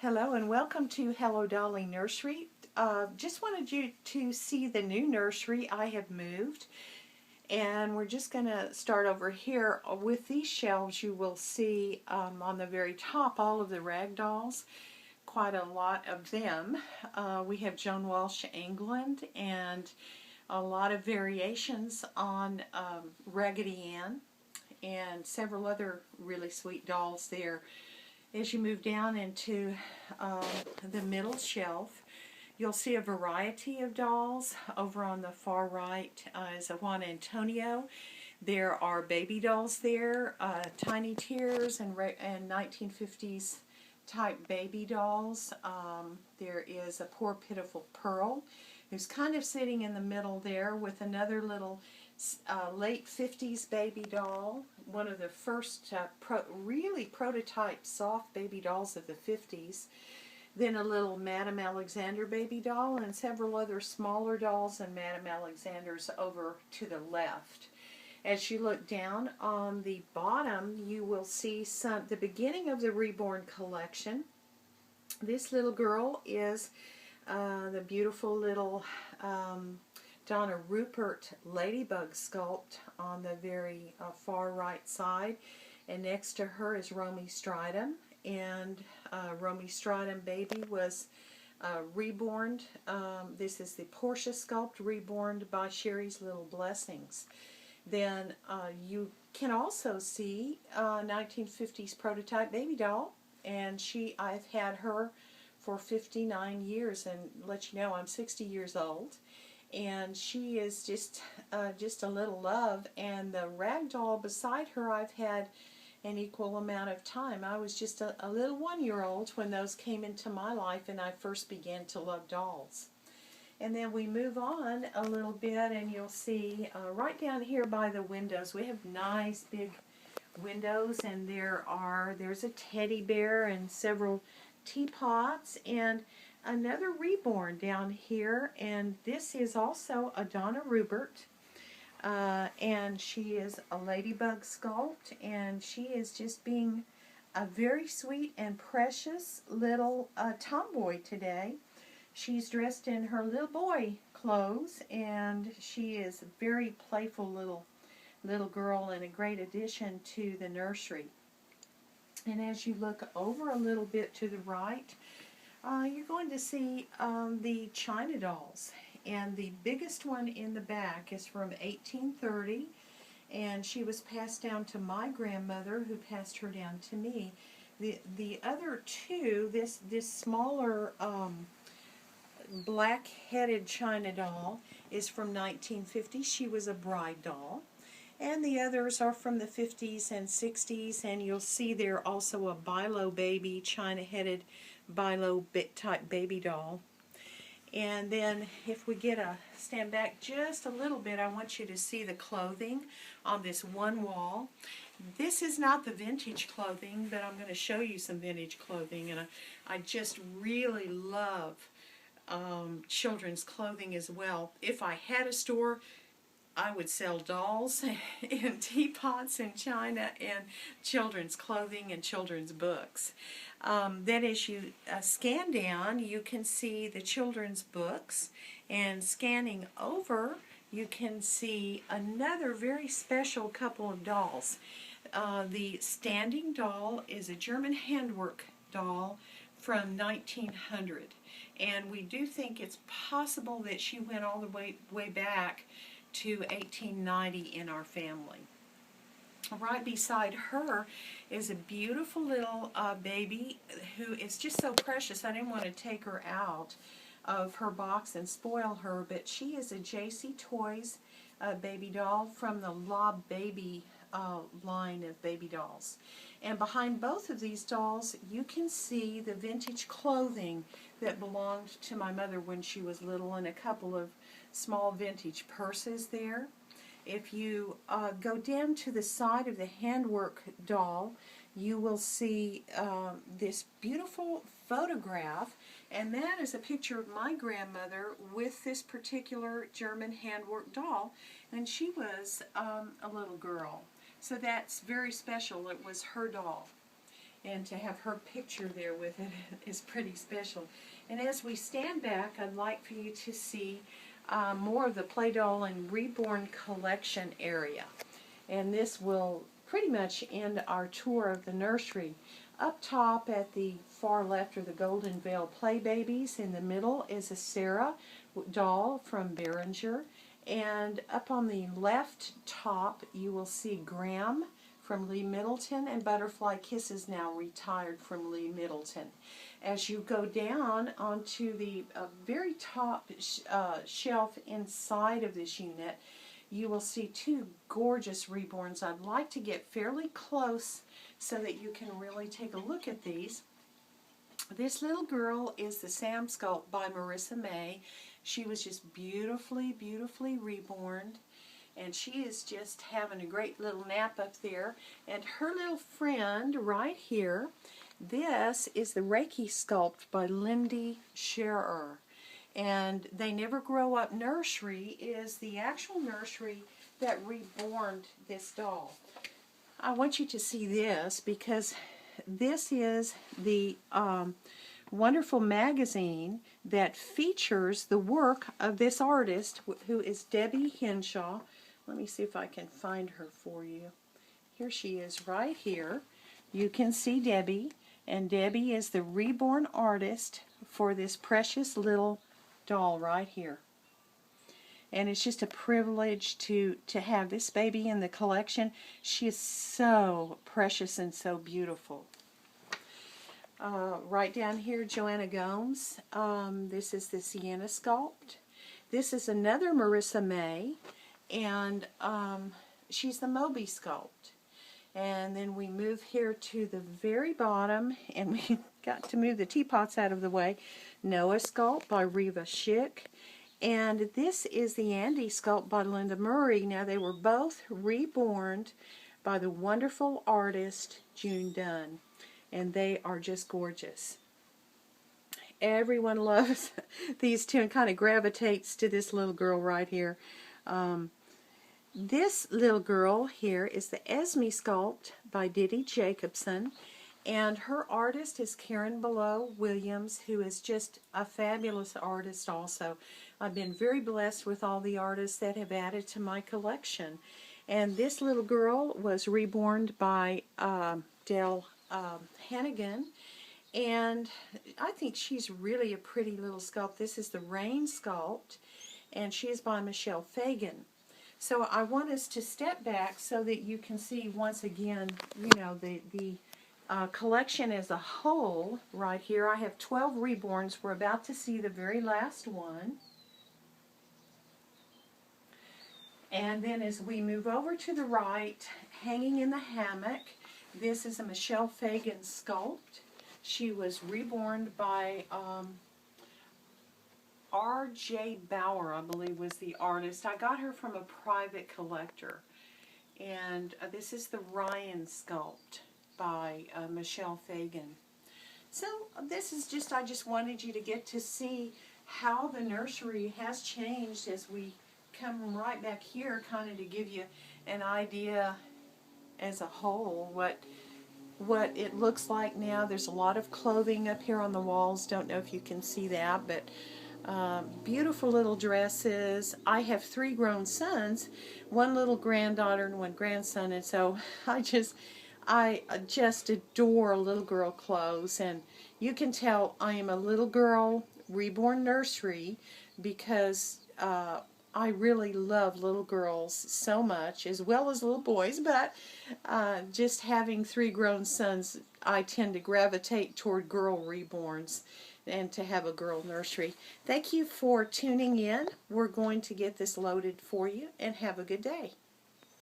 Hello and welcome to Hello Dolly Nursery. Just wanted you to see the new nursery. I have moved and we're just going to start over here. With these shelves you will see on the very top all of the rag dolls, quite a lot of them. We have Joan Walsh England and a lot of variations on Raggedy Ann and several other really sweet dolls there. As you move down into the middle shelf, you'll see a variety of dolls. Over on the far right is a Juan Antonio. There are baby dolls there, Tiny Tears and 1950s type baby dolls. There is a Poor Pitiful Pearl, who's kind of sitting in the middle there with another little late 50s baby doll, one of the first really prototype soft baby dolls of the 50s. Then a little Madame Alexander baby doll and several other smaller dolls and Madame Alexanders over to the left. As you look down on the bottom, you will see the beginning of the Reborn collection. This little girl is the beautiful little Donna Rupert Ladybug Sculpt on the very far right side, and next to her is Romy Stridham, and Romy Stridham baby was reborn. This is the Portia Sculpt, reborn by Sherry's Little Blessings. Then you can also see 1950s prototype baby doll, and I've had her for 59 years, and let you know I'm 60 years old. And she is just a little love, and the rag doll beside her I've had an equal amount of time. I was just a little 1-year-old when those came into my life and I first began to love dolls. And then we move on a little bit and you'll see right down here by the windows we have nice big windows, and there's a teddy bear and several teapots and another reborn down here, and this is also a Donna Rupert, and she is a ladybug sculpt, and she is just being a very sweet and precious little tomboy today. She's dressed in her little boy clothes, and she is a very playful little girl and a great addition to the nursery. And as you look over a little bit to the right, you're going to see the China dolls, and the biggest one in the back is from 1830, and she was passed down to my grandmother, who passed her down to me. The other two, this smaller black-headed China doll is from 1950. She was a bride doll. And the others are from the 50s and 60s, and you'll see there also a Bilo baby, China-headed Bilo type baby doll. And then if we stand back just a little bit, I want you to see the clothing on this one wall. This is not the vintage clothing, but I'm going to show you some vintage clothing, and I just really love children's clothing as well. If I had a store, I would sell dolls and teapots and china and children's clothing and children's books. Then as you scan down, you can see the children's books, and scanning over, you can see another very special couple of dolls. The standing doll is a German handwork doll from 1900, and we do think it's possible that she went all the way back to 1890 in our family. Right beside her is a beautiful little baby who is just so precious. I didn't want to take her out of her box and spoil her, but she is a JC Toys baby doll from the Lob Baby line of baby dolls. And behind both of these dolls you can see the vintage clothing that belonged to my mother when she was little, and a couple of small vintage purses there. If you go down to the side of the handwork doll, you will see this beautiful photograph, and that is a picture of my grandmother with this particular German handwork doll, and she was a little girl. So that's very special. It was her doll. and to have her picture there with it is pretty special. And as we stand back, I'd like for you to see more of the Play Doll and Reborn collection area. And this will pretty much end our tour of the nursery. Up top at the far left are the Golden Veil Play Babies. In the middle is a Sarah doll from Behringer. And up on the left top you will see Graham from Lee Middleton, and Butterfly Kisses, now retired from Lee Middleton. As you go down onto the very top shelf inside of this unit, you will see two gorgeous reborns. I'd like to get fairly close so that you can really take a look at these. This little girl is the Sam Sculpt by Marissa May. She was just beautifully, beautifully reborn. And she is just having a great little nap up there. And her little friend right here, this is the Reiki Sculpt by Lindy Scherer. And They Never Grow Up Nursery is the actual nursery that reborn this doll. I want you to see this because this is the wonderful magazine that features the work of this artist, who is Debbie Henshaw. Let me see if I can find her for you. Here she is right here. You can see Debbie, and Debbie is the reborn artist for this precious little doll right here. And it's just a privilege to have this baby in the collection. She is so precious and so beautiful. Right down here, Joanna Gomes. This is the Sienna Sculpt. This is another Marissa May, and she's the Moby Sculpt. And then we move here to the very bottom, and we got to move the teapots out of the way. Noah Sculpt by Reva Schick. And this is the Andy Sculpt by Linda Murray. Now, they were both reborn by the wonderful artist June Dunn. And they are just gorgeous. Everyone loves these two and kind of gravitates to this little girl right here. This little girl here is the Esme Sculpt by Diddy Jacobson, and her artist is Karen Below Williams, who is just a fabulous artist also. I've been very blessed with all the artists that have added to my collection. And this little girl was reborn by Dell Hannigan, and I think she's really a pretty little sculpt. This is the Rain Sculpt, and she is by Michelle Fagan. So I want us to step back so that you can see once again, you know, the collection as a whole right here. I have 12 reborns. We're about to see the very last one. And then as we move over to the right, hanging in the hammock, this is a Michelle Fagan Sculpt. She was reborn by R.J. Bauer, I believe, was the artist. I got her from a private collector. And this is the Ryan Sculpt by Michelle Fagan. So this is just, I just wanted you to get to see how the nursery has changed as we come right back here, kind of to give you an idea as a whole what it looks like now. There's a lot of clothing up here on the walls. Don't know if you can see that, but beautiful little dresses. I have 3 grown sons, 1 little granddaughter and 1 grandson, and so I just adore little girl clothes. And you can tell I am a little girl reborn nursery because I really love little girls so much, as well as little boys, but just having 3 grown sons, I tend to gravitate toward girl reborns and to have a girl nursery. Thank you for tuning in. We're going to get this loaded for you, and have a good day.